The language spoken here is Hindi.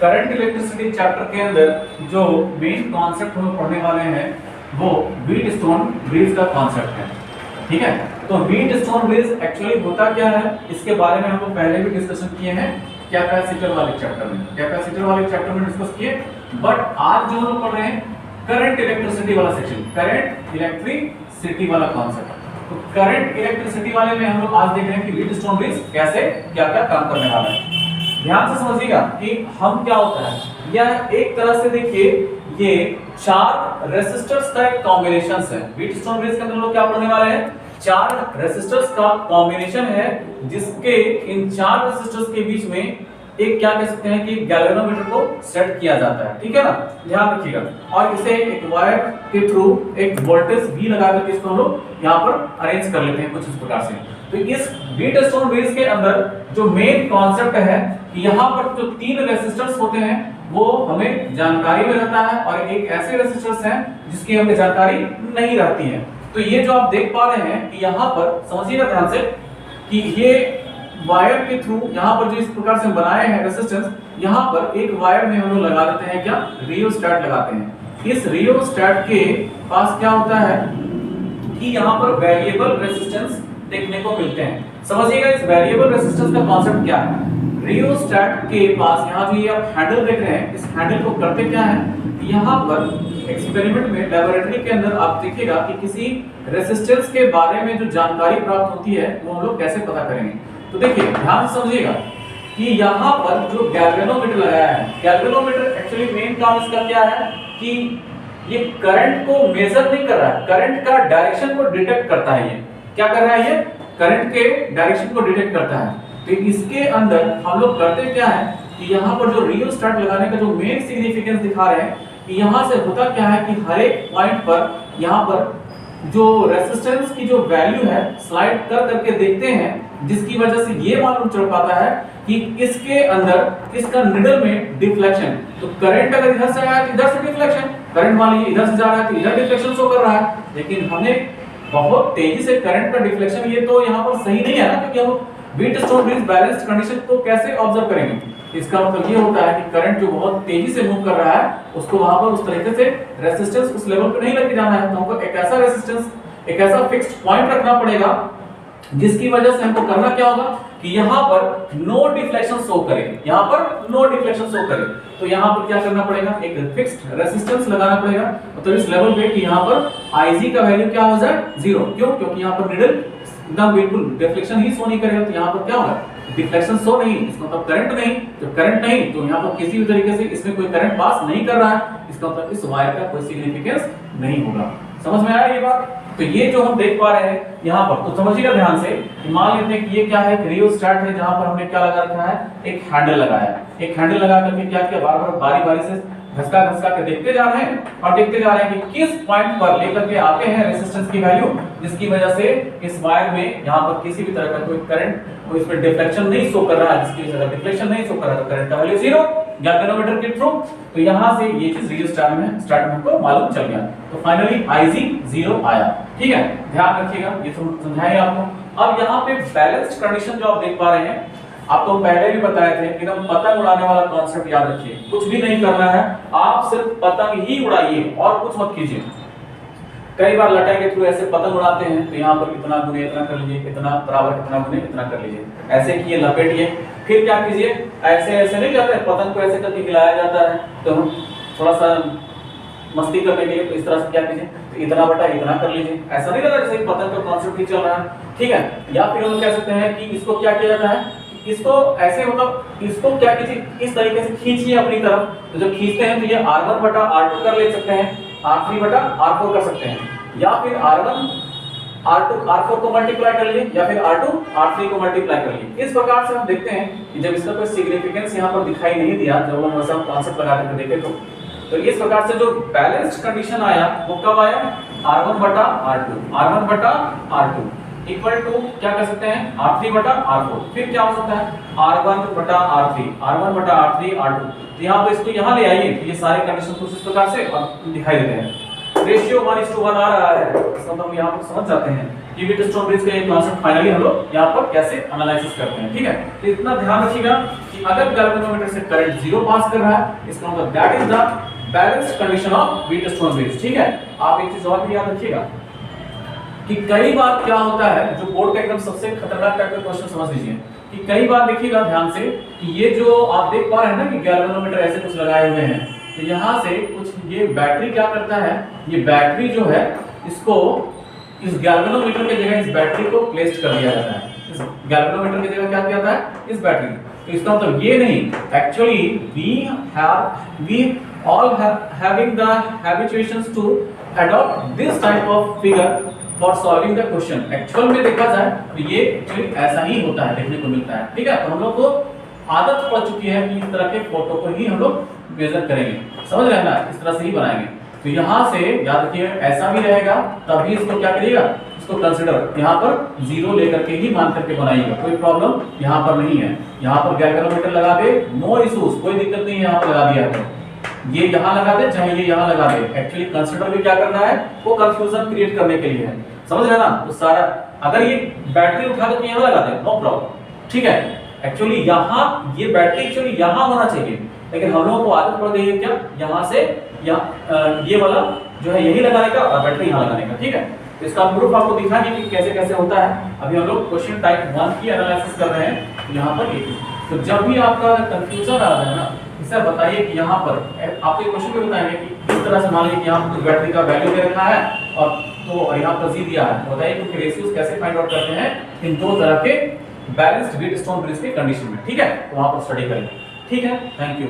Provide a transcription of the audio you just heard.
करंट इलेक्ट्रिसिटी चैप्टर के अंदर जो मेन कॉन्सेप्ट हम पढ़ने वाले हैं वो व्हीटस्टोन ब्रिज का कॉन्सेप्ट है। ठीक है, तो व्हीटस्टोन ब्रिज एक्चुअली होता क्या है इसके बारे में हम लोग पहले भी डिस्कशन किए हैं कैपेसिटर वाले चैप्टर में डिस्कस किए। बट आज जो हम लोग पढ़ रहे हैं करंट इलेक्ट्रिसिटी वाला सेक्शन, करंट इलेक्ट्रिसिटी वाला कॉन्सेप्ट। तो करंट इलेक्ट्रिसिटी वाले में हम लोग आज देख रहे हैं कि व्हीटस्टोन ब्रिज कैसे क्या क्या काम करने वाला है। ध्यान से समझिएगा कि हम क्या होता है, यह एक तरह से देखिए ये 4 रेसिस्टर्स का एक कॉम्बिनेशन है। व्हीटस्टोन ब्रिज के अंदर लोग क्या पढ़ने वाले हैं, 4 रेसिस्टर्स का कॉम्बिनेशन है, जिसके इन 4 रेसिस्टर्स के बीच में एक क्या कह सकते हैं कि गैल्वेनोमीटर को सेट किया जाता है। ठीक है ना, ध्यान रखिएगा। और इसे एक वायर के थ्रू एक वोल्टेज भी लगा करके इसको हम लोग यहाँ पर अरेंज कर लेते हैं कुछ इस प्रकार से। तो इस व्हीटस्टोन ब्रिज के अंदर जो मेन कॉन्सेप्ट है कि यहाँ पर जो 3 रेसिस्टर्स होते हैं वो हमें जानकारी में रहता है और एक ऐसे रेसिस्टर्स हैं जिसकी हमें जानकारी नहीं रहती है। तो ये जो आप देख पा रहे हैं कि यहाँ पर समझिएगा ध्यान से कि ये वायर के थ्रू यहाँ पर जो इस प्रकार से बनाए हैं रेसिस्टेंस, यहाँ पर एक वायर में हम लोग लगा देते हैं क्या, रियोस्टैट लगाते हैं। इस रियोस्टैट के पास क्या होता है कि यहाँ पर वेरिएबल रेसिस्टेंस देखने को मिलते हैं। समझिएगा इस वेरिएबल रेसिस्टेंस का कॉन्सेप्ट क्या है। रियोस्टैट के पास यहाँ जो ये आप हैंडल देख रहे हैं, इस हैंडल को करते क्या है, यहाँ पर एक्सपेरिमेंट में लैबोरेटरी के अंदर आप देखिएगा कि किसी रेसिस्टेंस के बारे में जो जानकारी प्राप्त होती है वो हम लोग कैसे पता करेंगे। तो देखिए ध्यान से समझिएगा कि यहाँ पर जो गैल्वेनोमीटर लगाया है, गैल्वेनोमीटर एक्चुअली मेन काम इसका क्या है कि ये करंट को मेजर नहीं कर रहा है, करंट का डायरेक्शन को डिटेक्ट करता है। ये क्या कर रहा है, ये करंट के डायरेक्शन को डिटेक्ट करता है। तो इसके अंदर हम लोग करते क्या है कि यहाँ पर जो रियोस्टैट लगाने का जो मेन सिग्निफिकेंस दिखा रहे हैं कि यहाँ से होता क्या है कि हर एक पॉइंट पर यहाँ पर जो रेसिस्टेंस की जो वैल्यू है स्लाइड कर करके देखते हैं, जिसकी वजह से ये मालूम चल पाता है कि इसके अंदर इसका निडल में डिफ्लेक्शन, तो करंट अगर इधर से आया है तो इधर से डिफ्लेक्शन, करंट मान लीजिए इधर से जा रहा है तो इधर डिफ्लेक्शन शो कर रहा है। लेकिन हमें बहुत तेजी से करंट का डिफ्लेक्शन ये तो यहाँ पर सही नहीं है ना, क्योंकि हम व्हीटस्टोन ब्रिज बैलेंस्ड कंडीशन को कैसे ऑब्जर्व करेंगे। इसका मतलब ये होता है कि करंट जो बहुत तेजी से मूव कर रहा है उसको वहां पर उस तरीके से रेजिस्टेंस उस लेवल पे नहीं लेके जाना है। तो हमको एक ऐसा रेजिस्टेंस, एक ऐसा फिक्स्ड पॉइंट रखना पड़ेगा जिसकी वजह से हमको करना क्या होगा कि यहाँ पर नो डिफ्लेक्शन शो करे, यहाँ पर नो डिफ्लेक्शन शो करे। तो यहाँ पर क्या करना पड़ेगा, एक फिक्स्ड रेजिस्टेंस लगाना पड़ेगा, मतलब इस लेवल पे कि यहाँ पर Ig का वैल्यू क्या हो जाए 0। क्यों, क्योंकि यहाँ पर निडल एकदम बिल्कुल डिफ्लेक्शन ही शो नहीं करेगा। तो यहाँ पर क्या होगा, डिफ्लेक्शन शो नहीं, इसका मतलब करंट नहीं। तो करंट नहीं तो यहाँ पर किसी भी तरीके से इसमें कोई करंट पास नहीं कर रहा है, इसका मतलब इस वायर का कोई सिग्निफिकेंस नहीं होगा। समझ में आया ये बात। तो ये जो हम देख पा रहे हैं यहाँ पर, तो समझिएगा ध्यान से, मान लेते हैं कि ये क्या है, एक रियोस्टैट है जहाँ पर हमने क्या लगा रखा है, एक हैंडल लगाया। एक हैंडल लगा करके क्या किया, बार बार बारी बारी से घसका के देखते जा रहे हैं और देखते जा रहे हैं कि किस पॉइंट पर लेकर के आते हैं रेजिस्टेंस की वैल्यू, जिसकी वजह से इस वायर में यहाँ पर किसी भी तरह का कोई करंट, कोई इसमें डिफ्लेक्शन नहीं शो कर रहा है। जिसकी वजह से डिफ्लेक्शन नहीं शो कर रहा है तो करंट का वैल्यू 0 गैल्वेनोमीटर के थ्रू। तो यहाँ से ये चीज रियोस्टैट में स्टार्ट में हमको मालूम चल गया। तो फाइनली Ig 0 आया। ठीक है, ध्यान रखिएगा, ये समझाएंगे आपको। अब यहाँ पे बैलेंस्ड कंडीशन जो आप देख पा रहे हैं, आपको पहले भी बताए थे कि एकदम पतंग उड़ाने वाला कॉन्सेप्ट याद रखिए। कुछ भी नहीं करना है, आप सिर्फ पतंग ही उड़ाइए और कुछ मत कीजिए। कई बार लटाई के थ्रू ऐसे पतंग उड़ाते हैं तो यहाँ पर इतना गुने इतना कर लीजिए, इतना बराबर इतना गुने इतना कर लीजिए, ऐसे किए लपेटिए। फिर क्या कीजिए, ऐसे ऐसे नहीं जाते, पतंग को ऐसे करके हिलाया जाता है। तो हम थोड़ा सा मस्ती करने के लिए तो इस तरह से क्या कीजिए, तो इतना बटा इतना कर लीजिए। ऐसा नहीं लगा जैसे पतंग का कॉन्सेप्ट ही चल रहा है। ठीक है, या फिर हम कह सकते हैं कि इसको क्या किया जाता है, इसको ऐसे मतलब इसको क्या कीजिए, इस तरीके से खींचिए अपनी तरफ। तो जब खींचते हैं तो ये R1 बटा R2 कर ले सकते हैं, R3 बटा R4 कर सकते हैं, या फिर R1 R2 R4 को मल्टीप्लाई कर लीजिए, या फिर R2 R3 को मल्टीप्लाई कर लीजिए। इस प्रकार से हम देखते हैं कि जब इसका कोई सिग्निफिकेंस यहाँ पर दिखाई नहीं दिया, जब हम वैसा कॉन्सेप्ट लगा करके देखे तो इस प्रकार से जो बैलेंस्ड कंडीशन आया वो कब आया, R1 बटा R2, R1 बटा R2 इक्वल टू क्या कर सकते हैं, R3 बटा R4। फिर क्या हो सकता है, R1 बटा R3, R1 बटा R3 R2। तो यहाँ पे इसको यहाँ ले आइए, ये सारे कंडीशन कुछ इस प्रकार से दिखाई देते हैं। रेशियो 1:1 आ रहा है, इसका मतलब यहाँ पर समझ जाते हैं कि व्हीटस्टोन ब्रिज का ये कॉन्सेप्ट फाइनली हम लोग यहाँ पर कैसे एनालिसिस करते हैं। ठीक है, तो इतना ध्यान रखिएगा कि अगर गैल्वेनोमीटर से करंट 0 पास कर रहा है, इसका मतलब that is the balanced condition of Wheatstone bridge. ठीक है, आप एक चीज और भी याद रखिएगा कि कई बार क्या होता है, जो बोर्ड का एकदम सबसे खतरनाक टाइप का क्वेश्चन समझ लीजिए कि कई बार देखिएगा ध्यान से कि ये जो आप देख पा रहे हैं ना कि गैल्वेनोमीटर ऐसे कुछ लगाए हुए हैं, तो यहाँ से कुछ ये बैटरी क्या करता है, ये बैटरी जो है इसको इस गैल्वेनोमीटर की जगह इस बैटरी को प्लेस्ड कर दिया जाता है। इस गैल्वेनोमीटर की जगह क्या किया जाता है, इस बैटरी। तो इसका मतलब ये नहीं, actually we all having the habituations to adopt this type of figure for solving the question. Actual में देखा जाए तो ये एक्चुअली ऐसा ही होता है, देखने को मिलता है। ठीक है, तो हम लोग को आदत पड़ चुकी है कि इस तरह के फोटो को ही हम लोग मेजर करेंगे, समझ रहे हैं ना, इस तरह से ही बनाएंगे। तो यहाँ से याद रखिए ऐसा भी रहेगा, तभी इसको क्या करिएगा, इसको कंसीडर यहाँ पर 0 लेकर के ही मान करके बनाइएगा, कोई प्रॉब्लम यहाँ पर नहीं है। यहाँ पर गैल्वेनोमीटर लगा दे, नो इश्यूज, कोई दिक्कत नहीं है, यहाँ पर लगा दिया है ये यहाँ लगा दे चाहे ये यहाँ लगा दे, एक्चुअली कंसीडर भी क्या करना है, वो कंफ्यूजन क्रिएट करने के लिए है, समझ रहे ना। तो सारा अगर ये बैटरी उठा के यहाँ लगा दे, नो प्रॉब्लम। ठीक है, एक्चुअली यहाँ ये बैटरी एक्चुअली यहाँ होना चाहिए, लेकिन हम लोगों को आदत पड़ गई है क्या, यहाँ से ये वाला जो है यही लगाने का और बैटरी यहाँ लगाने का। ठीक है, तो इसका प्रूफ आपको दिखाएंगे कि कैसे कैसे होता है। अभी हम लोग क्वेश्चन टाइप 1 की एनालिसिस कर रहे हैं, यहाँ पर ये। तो जब भी आपका कंफ्यूजन आ रहा है ना, इसे बताइए कि यहाँ पर आपके क्वेश्चन में बताएंगे कि इस तरह से मान लीजिए कि यहाँ पर बैटरी का वैल्यू दे रखा है और तो यहाँ पर जी दिया है, बताइए कि रेशियोज कैसे फाइंड आउट करते हैं इन दो तरह के बैलेंस्ड व्हीटस्टोन ब्रिज के कंडीशन में। ठीक है, तो वहाँ पर स्टडी करेंगे। ठीक है, थैंक यू।